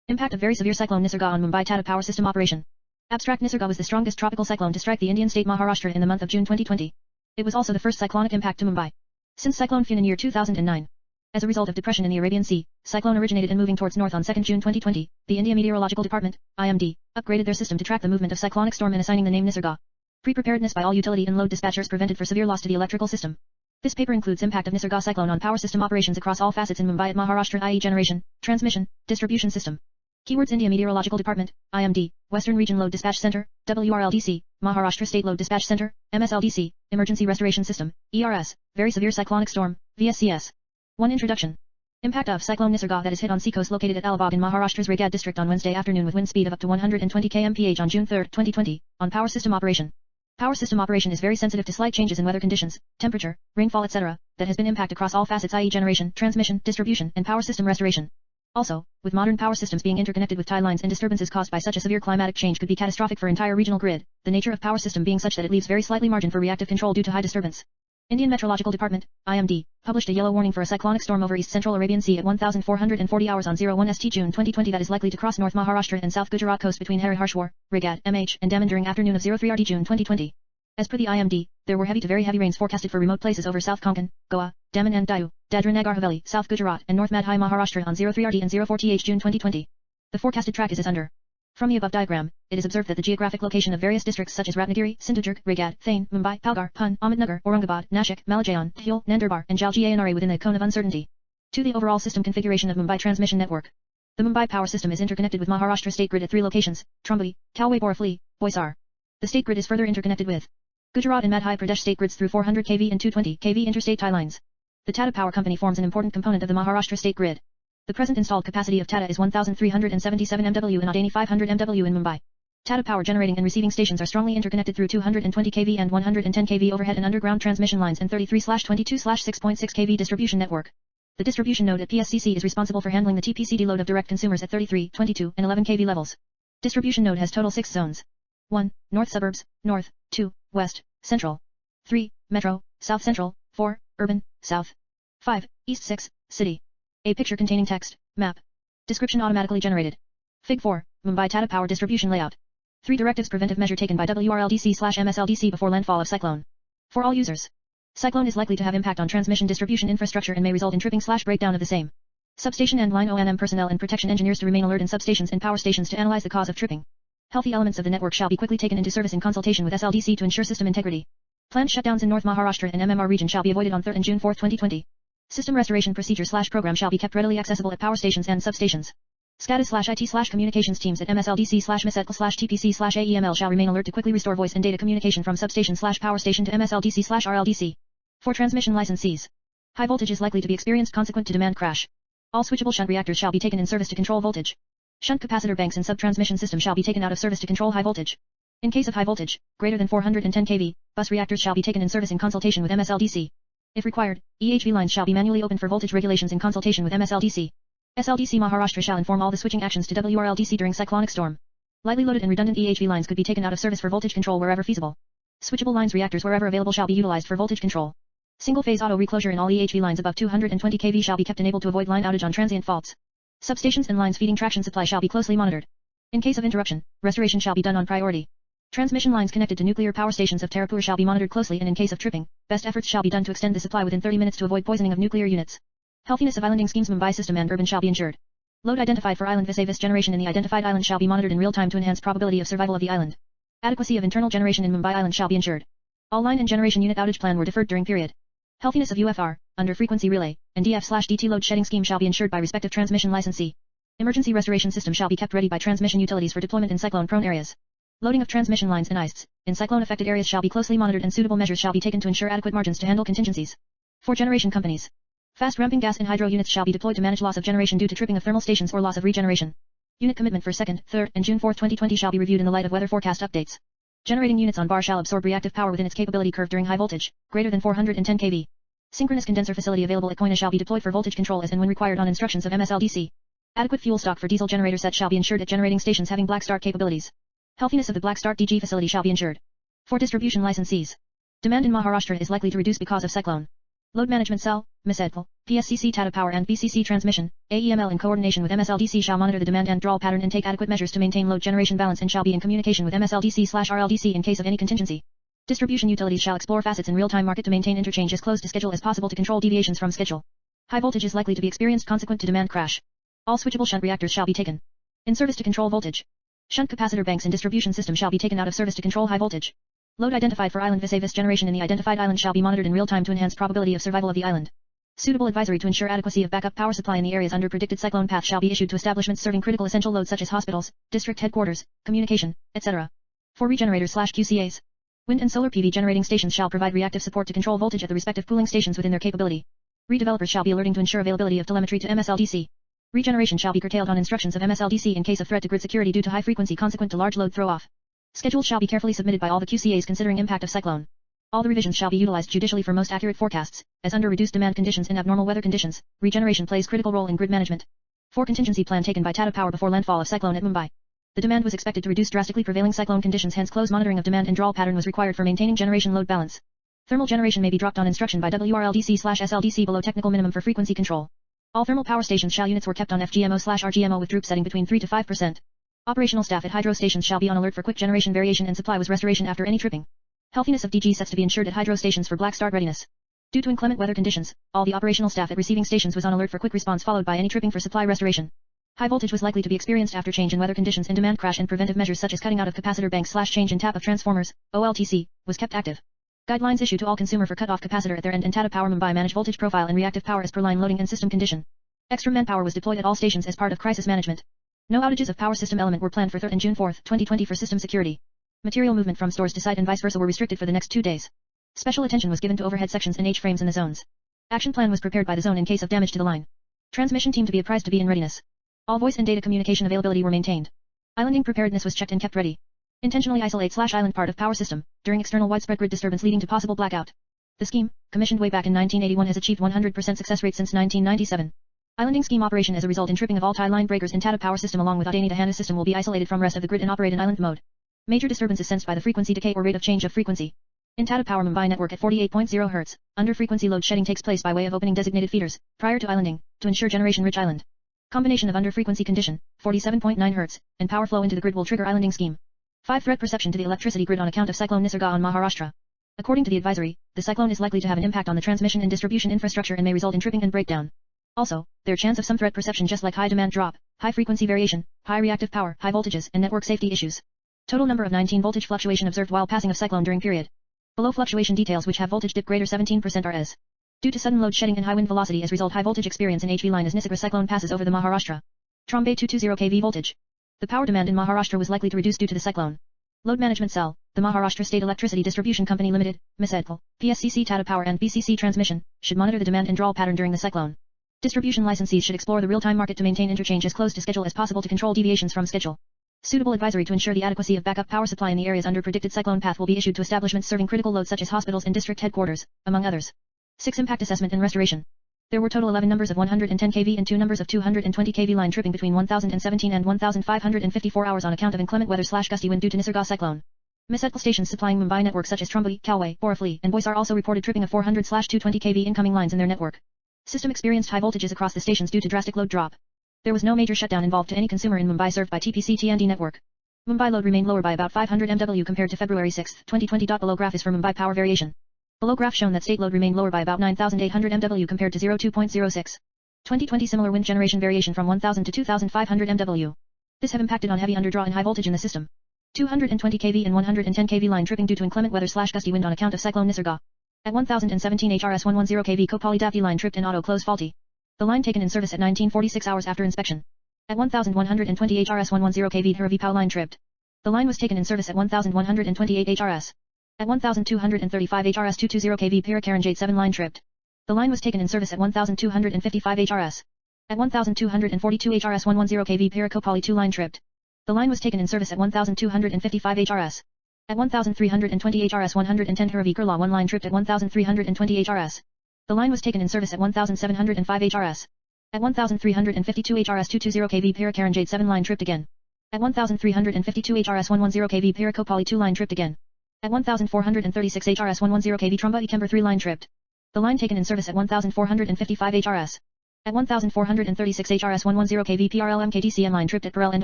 Impact of very severe cyclone Nisarga on Mumbai Tata power system operation. Abstract: Nisarga was the strongest tropical cyclone to strike the Indian state Maharashtra in the month of June 2020. It was also the first cyclonic impact to Mumbai since Cyclone Phyan in year 2009. As a result of depression in the Arabian Sea, cyclone originated and moving towards north on 2 June 2020, the India Meteorological Department, IMD, upgraded their system to track the movement of cyclonic storm and assigning the name Nisarga. Pre-preparedness by all utility and load dispatchers prevented for severe loss to the electrical system. This paper includes impact of Nisarga cyclone on power system operations across all facets in Mumbai at Maharashtra, i.e. generation, transmission, distribution system. Keywords: India Meteorological Department, IMD, Western Region Load Dispatch Center, WRLDC, Maharashtra State Load Dispatch Center, MSLDC, Emergency Restoration System, ERS, Very Severe Cyclonic Storm, VSCS. 1. Introduction. Impact of Cyclone Nisarga that is hit on seacoast located at Alabag in Maharashtra's Raigad district on Wednesday afternoon with wind speed of up to 120 km/h on June 3, 2020, on power system operation. Power system operation is very sensitive to slight changes in weather conditions, temperature, rainfall etc., that has been impact across all facets, i.e. generation, transmission, distribution, and power system restoration. Also, with modern power systems being interconnected with tie lines and disturbances caused by such a severe climatic change could be catastrophic for entire regional grid, the nature of power system being such that it leaves very slightly margin for reactive control due to high disturbance. Indian Meteorological Department, IMD, published a yellow warning for a cyclonic storm over East Central Arabian Sea at 1440 hours on 01 St June 2020 that is likely to cross North Maharashtra and South Gujarat coast between Haridwarshwar, Raigad, MH, and Daman during afternoon of 03 RD June 2020. As per the IMD, there were heavy to very heavy rains forecasted for remote places over South Konkan, Goa, Daman and Diu, Dadra Nagar Haveli, South Gujarat and North Madhya Maharashtra on 03 RD and 04 TH June 2020. The forecasted track is as under. From the above diagram, it is observed that the geographic location of various districts such as Ratnagiri, Sindhudurg, Raigad, Thane, Mumbai, Palghar, Pune, Ahmednagar, Aurangabad, Nashik, Malajaon, Dhule, Nandurbar and Jalgaon are within the cone of uncertainty. 2. The overall system configuration of Mumbai transmission network. The Mumbai power system is interconnected with Maharashtra state grid at 3 locations, Trumbudi, Kalway Borifli, Boisar. The state grid is further interconnected with Gujarat and Madhya Pradesh state grids through 400 kV and 220 kV interstate tie lines. The Tata Power Company forms an important component of the Maharashtra state grid. The present installed capacity of Tata is 1,377 MW and Adani 500 MW in Mumbai. Tata Power generating and receiving stations are strongly interconnected through 220 kV and 110 kV overhead and underground transmission lines and 33/22/6.6 kV distribution network. The distribution node at PSCC is responsible for handling the TPCD load of direct consumers at 33, 22, and 11 kV levels. Distribution node has total 6 zones. 1. North suburbs, north, 2. West, central. 3. Metro, south central, 4. Urban, south. 5. East 6. City. A picture containing text, map. Description automatically generated. Fig. 4. Mumbai Tata Power Distribution Layout. 3 directives preventive measure taken by WRLDC/MSLDC before landfall of cyclone. For all users. Cyclone is likely to have impact on transmission distribution infrastructure and may result in tripping/breakdown of the same. Substation and line O&M personnel and protection engineers to remain alert in substations and power stations to analyze the cause of tripping. Healthy elements of the network shall be quickly taken into service in consultation with SLDC to ensure system integrity. Planned shutdowns in North Maharashtra and MMR region shall be avoided on 3 and June 4, 2020. System restoration procedure/program shall be kept readily accessible at power stations and substations. SCADA/IT/communications teams at MSLDC/MISETCL/TPC/AEML shall remain alert to quickly restore voice and data communication from substation/power station to MSLDC/RLDC. For transmission licensees. High voltage is likely to be experienced consequent to demand crash. All switchable shunt reactors shall be taken in service to control voltage. Shunt capacitor banks and sub-transmission system shall be taken out of service to control high voltage. In case of high voltage, greater than 410 kV, bus reactors shall be taken in service in consultation with MSLDC. If required, EHV lines shall be manually opened for voltage regulations in consultation with MSLDC. SLDC Maharashtra shall inform all the switching actions to WRLDC during cyclonic storm. Lightly loaded and redundant EHV lines could be taken out of service for voltage control wherever feasible. Switchable lines reactors wherever available shall be utilized for voltage control. Single-phase auto reclosure in all EHV lines above 220 kV shall be kept enabled to avoid line outage on transient faults. Substations and lines feeding traction supply shall be closely monitored. In case of interruption, restoration shall be done on priority. Transmission lines connected to nuclear power stations of Tarapur shall be monitored closely and in case of tripping, best efforts shall be done to extend the supply within 30 minutes to avoid poisoning of nuclear units. Healthiness of islanding schemes Mumbai system and urban shall be ensured. Load identified for island vis-a-vis generation in the identified island shall be monitored in real time to enhance probability of survival of the island. Adequacy of internal generation in Mumbai island shall be ensured. All line and generation unit outage plan were deferred during period. Healthiness of UFR, under frequency relay, and DF/DT load shedding scheme shall be ensured by respective transmission licensee. Emergency restoration system shall be kept ready by transmission utilities for deployment in cyclone-prone areas. Loading of transmission lines and ISTs in cyclone-affected areas shall be closely monitored and suitable measures shall be taken to ensure adequate margins to handle contingencies. For generation companies. Fast ramping gas and hydro units shall be deployed to manage loss of generation due to tripping of thermal stations or loss of regeneration. Unit commitment for 2nd, 3rd, and June 4, 2020 shall be reviewed in the light of weather forecast updates. Generating units on bar shall absorb reactive power within its capability curve during high voltage, greater than 410 kV. Synchronous condenser facility available at Koina shall be deployed for voltage control as and when required on instructions of MSLDC. Adequate fuel stock for diesel generator set shall be ensured at generating stations having black start capabilities. Healthiness of the black start DG facility shall be ensured. For distribution licensees. Demand in Maharashtra is likely to reduce because of cyclone. Load Management Cell, Mhase, PSCC Tata Power and BCC Transmission, AEML in coordination with MSLDC shall monitor the demand and draw pattern and take adequate measures to maintain load generation balance and shall be in communication with MSLDC/RLDC in case of any contingency. Distribution utilities shall explore facets in real-time market to maintain interchange as close to schedule as possible to control deviations from schedule. High voltage is likely to be experienced consequent to demand crash. All switchable shunt reactors shall be taken in service to control voltage. Shunt capacitor banks in distribution system shall be taken out of service to control high voltage. Load identified for island vis-a-vis generation in the identified island shall be monitored in real time to enhance probability of survival of the island. Suitable advisory to ensure adequacy of backup power supply in the areas under predicted cyclone path shall be issued to establishments serving critical essential loads such as hospitals, district headquarters, communication, etc. For regenerators/QCAs, wind and solar PV generating stations shall provide reactive support to control voltage at the respective pooling stations within their capability. Redevelopers shall be alerting to ensure availability of telemetry to MSLDC. Regeneration shall be curtailed on instructions of MSLDC in case of threat to grid security due to high frequency consequent to large load throw-off. Schedules shall be carefully submitted by all the QCAs considering impact of cyclone. All the revisions shall be utilized judicially for most accurate forecasts, as under reduced demand conditions in abnormal weather conditions, regeneration plays critical role in grid management. For contingency plan taken by Tata Power before landfall of cyclone at Mumbai. The demand was expected to reduce drastically prevailing cyclone conditions, hence close monitoring of demand and draw pattern was required for maintaining generation load balance. Thermal generation may be dropped on instruction by WRLDC/SLDC below technical minimum for frequency control. All thermal power stations shall units were kept on FGMO/RGMO with droop setting between 3 to 5%. Operational staff at hydro stations shall be on alert for quick generation variation and supply was restoration after any tripping. Healthiness of DG sets to be ensured at hydro stations for black start readiness. Due to inclement weather conditions, all the operational staff at receiving stations was on alert for quick response followed by any tripping for supply restoration. High voltage was likely to be experienced after change in weather conditions and demand crash, and preventive measures such as cutting out of capacitor banks/change in tap of transformers, OLTC, was kept active. Guidelines issued to all consumer for cut off capacitor at their end and Tata Power Mumbai manage voltage profile and reactive power as per line loading and system condition. Extra manpower was deployed at all stations as part of crisis management. No outages of power system element were planned for 3rd and June 4, 2020 for system security. Material movement from stores to site and vice versa were restricted for the next 2 days. Special attention was given to overhead sections and H-frames in the zones. Action plan was prepared by the zone in case of damage to the line. Transmission team to be apprised to be in readiness. All voice and data communication availability were maintained. Islanding preparedness was checked and kept ready. Intentionally isolate/island part of power system, during external widespread grid disturbance leading to possible blackout. The scheme, commissioned way back in 1981, has achieved 100% success rate since 1997. Islanding scheme operation as a result in tripping of all tie line breakers in Tata Power system along with Adani Dahana system will be isolated from rest of the grid and operate in island mode. Major disturbance is sensed by the frequency decay or rate of change of frequency. In Tata Power Mumbai network at 48.0 Hz, under frequency load shedding takes place by way of opening designated feeders, prior to islanding, to ensure generation rich island. Combination of under frequency condition, 47.9 Hz, and power flow into the grid will trigger islanding scheme. 5 threat perception to the electricity grid on account of Cyclone Nisarga on Maharashtra. According to the advisory, the cyclone is likely to have an impact on the transmission and distribution infrastructure and may result in tripping and breakdown. Also, there chance of some threat perception just like high demand drop, high frequency variation, high reactive power, high voltages, and network safety issues. Total number of 19 voltage fluctuation observed while passing of cyclone during period. Below fluctuation details which have voltage dip greater 17% are as. Due to sudden load shedding and high wind velocity as result high voltage experience in HV line as Nisarga Cyclone passes over the Maharashtra. Trombay 220 kV voltage. The power demand in Maharashtra was likely to reduce due to the cyclone. Load Management Cell, the Maharashtra State Electricity Distribution Company Limited, Mhase, PSCC Tata Power and BCC Transmission, should monitor the demand and draw pattern during the cyclone. Distribution licensees should explore the real-time market to maintain interchange as close to schedule as possible to control deviations from schedule. Suitable advisory to ensure the adequacy of backup power supply in the areas under predicted cyclone path will be issued to establishments serving critical loads such as hospitals and district headquarters, among others. 6. Impact assessment and restoration. There were total 11 numbers of 110 kV and 2 numbers of 220 kV line tripping between 1017 and 1554 hours on account of inclement weather/gusty wind due to Nisarga Cyclone. Mhase stations supplying Mumbai networks such as Trombay, Kalway, Borifali, and Boisar also reported tripping of 400/220 kV incoming lines in their network. System experienced high voltages across the stations due to drastic load drop. There was no major shutdown involved to any consumer in Mumbai served by TPC-TND network. Mumbai load remained lower by about 500 MW compared to February 6, 2020. Below graph is for Mumbai power variation. Below graph shown that state load remained lower by about 9,800 MW compared to 02.06. 2020 similar wind generation variation from 1,000 to 2,500 MW. This have impacted on heavy underdraw and high voltage in the system. 220 kV and 110 kV line tripping due to inclement weather/gusty wind on account of Cyclone Nisarga. At 1017 HRS 110 kV Kopali Dapti line tripped and auto close faulty. The line taken in service at 1946 hours after inspection. At 1120 HRS 110 kV Hiravi power line tripped. The line was taken in service at 1128 HRS. At 1235 HRS 220 kV Parakaranjate 7 line tripped. The line was taken in service at 1255 HRS. At 1242 HRS 110 kV Parakopali 2 line tripped. The line was taken in service at 1255 HRS. At 1320 HRS 110 Hiravi Kurla 1 line tripped at 1320 HRS. The line was taken in service at 1705 HRS. At 1352 HRS 220 kV Parakaranjate 7 line tripped again. At 1352 HRS 110 kV Parakopali 2 line tripped again. At 1436 HRS 110 kV Trumba Ikember 3 line tripped. The line taken in service at 1455 HRS. At 1436 HRS 110 kV PRL MKDCN line tripped at Perel end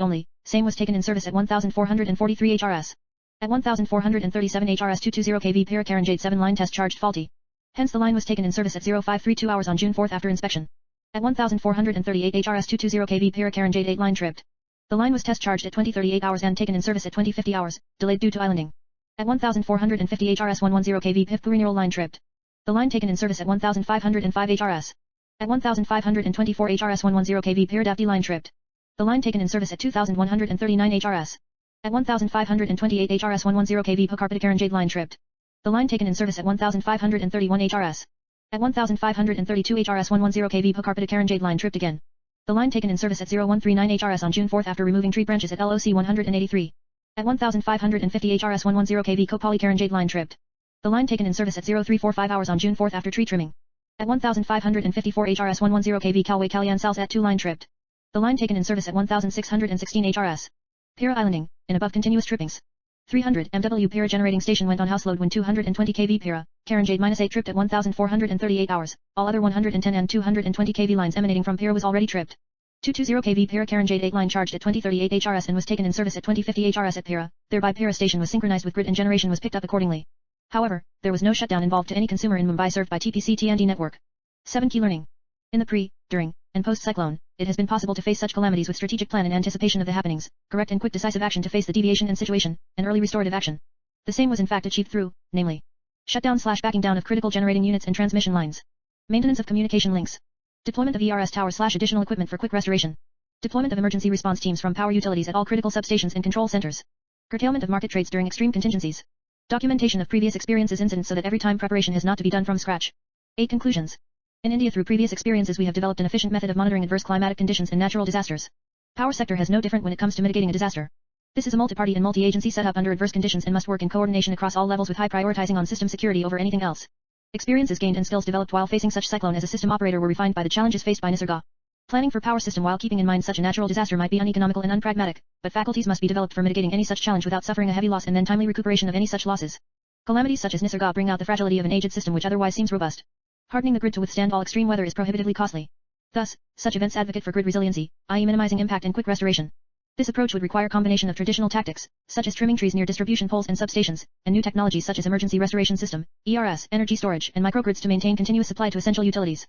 only. Same was taken in service at 1443 HRS. At 1437 HRS 220 kV Para Karanjade 7 line test charged faulty. Hence the line was taken in service at 0532 hours on June 4 after inspection. At 1438 HRS 220 kV Para Karanjade 8 line tripped. The line was test charged at 2038 hours and taken in service at 2050 hours, delayed due to islanding. At 1450 HRS 110 kV PIF Purinul line tripped. The line taken in service at 1505 HRS. At 1524 HRS 110 kV Piradapti line tripped. The line taken in service at 2139 HRS. At 1528 HRS 110 kV Pakarpatikaranjade line tripped. The line taken in service at 1531 HRS. At 1532 HRS 110 kV Pakarpatikaranjade line tripped again. The line taken in service at 0139 HRS on June 4 after removing tree branches at LOC 183. At 1550 HRS 110 kV Kopalikaranjade line tripped. The line taken in service at 0345 hours on June 4 after tree trimming. At 1554 HRS 110 kV Kalway Kalyan Sals at 2 line tripped. The line taken in service at 1616 HRS. Para islanding, in above continuous trippings. 300 MW Para generating station went on house load when 220 kV Para, Karanjade -8 tripped at 1438 hours, all other 110 and 220 kV lines emanating from Para was already tripped. 220 kV Para Karanjade 8 line charged at 2038 HRS and was taken in service at 2050 HRS at Para, thereby Para station was synchronized with grid and generation was picked up accordingly. However, there was no shutdown involved to any consumer in Mumbai served by TPC-TND network. 7 Key learning. In the pre, during, and post-cyclone, it has been possible to face such calamities with strategic plan in anticipation of the happenings, correct and quick decisive action to face the deviation and situation, and early restorative action. The same was in fact achieved through, namely, shutdown/backing down of critical generating units and transmission lines. Maintenance of communication links. Deployment of ERS towers/additional equipment for quick restoration. Deployment of emergency response teams from power utilities at all critical substations and control centers. Curtailment of market trades during extreme contingencies. Documentation of previous experiences incidents so that every time preparation has not to be done from scratch. 8 Conclusions. In India through previous experiences we have developed an efficient method of monitoring adverse climatic conditions and natural disasters. Power sector has no different when it comes to mitigating a disaster. This is a multi-party and multi-agency setup under adverse conditions and must work in coordination across all levels with high prioritizing on system security over anything else. Experiences gained and skills developed while facing such cyclone as a system operator were refined by the challenges faced by Nisarga. Planning for power system while keeping in mind such a natural disaster might be uneconomical and unpragmatic, but faculties must be developed for mitigating any such challenge without suffering a heavy loss and then timely recuperation of any such losses. Calamities such as Nisarga bring out the fragility of an aged system which otherwise seems robust. Hardening the grid to withstand all extreme weather is prohibitively costly. Thus, such events advocate for grid resiliency, i.e. minimizing impact and quick restoration. This approach would require combination of traditional tactics, such as trimming trees near distribution poles and substations, and new technologies such as emergency restoration system, ERS, energy storage, and microgrids to maintain continuous supply to essential utilities.